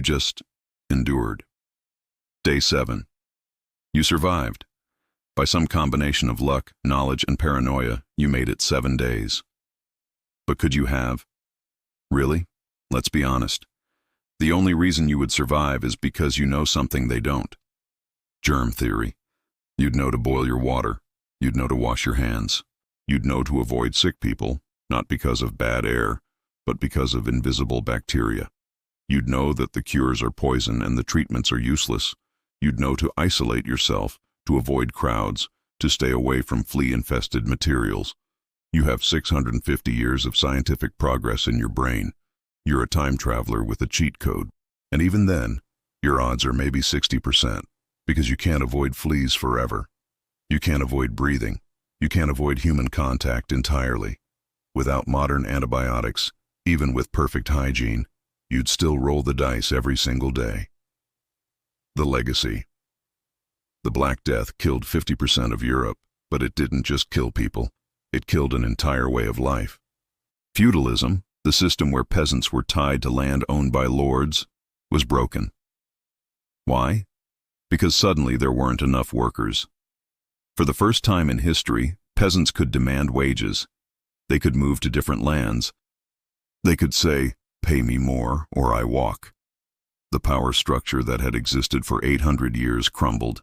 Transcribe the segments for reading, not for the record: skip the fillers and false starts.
just endured. Day 7. You survived. By some combination of luck, knowledge, and paranoia, you made it 7 days. But could you have? Really? Let's be honest. The only reason you would survive is because you know something they don't. Germ theory. You'd know to boil your water. You'd know to wash your hands. You'd know to avoid sick people, not because of bad air, but because of invisible bacteria. You'd know that the cures are poison and the treatments are useless. You'd know to isolate yourself, to avoid crowds, to stay away from flea-infested materials. You have 650 years of scientific progress in your brain. You're a time traveler with a cheat code. And even then, your odds are maybe 60%, because you can't avoid fleas forever. You can't avoid breathing. You can't avoid human contact entirely. Without modern antibiotics, even with perfect hygiene, you'd still roll the dice every single day. The legacy. The Black Death killed 50% of Europe, but it didn't just kill people. It killed an entire way of life. Feudalism, the system where peasants were tied to land owned by lords, was broken. Why? Because suddenly there weren't enough workers. For the first time in history, peasants could demand wages. They could move to different lands. They could say, "Pay me more, or I walk." The power structure that had existed for 800 years crumbled.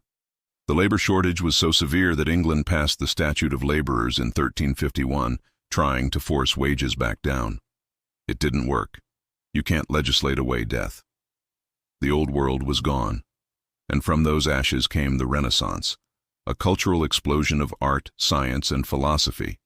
The labor shortage was so severe that England passed the Statute of Laborers in 1351, trying to force wages back down. It didn't work. You can't legislate away death. The old world was gone, and from those ashes came the Renaissance, a cultural explosion of art, science, and philosophy.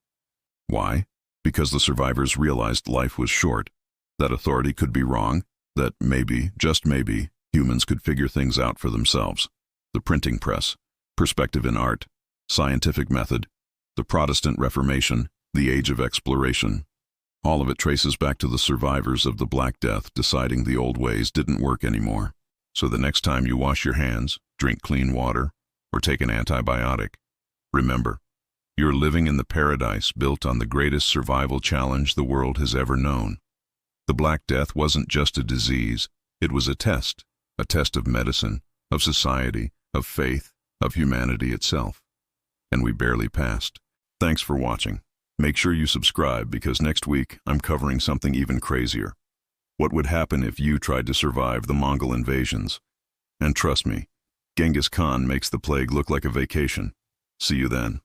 Why? Because the survivors realized life was short, that authority could be wrong, that maybe, just maybe, humans could figure things out for themselves. The printing press, perspective in art, scientific method, the Protestant Reformation, the Age of Exploration. All of it traces back to the survivors of the Black Death deciding the old ways didn't work anymore. So the next time you wash your hands, drink clean water, or take an antibiotic, remember, you're living in the paradise built on the greatest survival challenge the world has ever known. The Black Death wasn't just a disease, it was a test of medicine, of society, of faith, of humanity itself. And we barely passed. Thanks for watching. Make sure you subscribe because next week I'm covering something even crazier. What would happen if you tried to survive the Mongol invasions? And trust me, Genghis Khan makes the plague look like a vacation. See you then.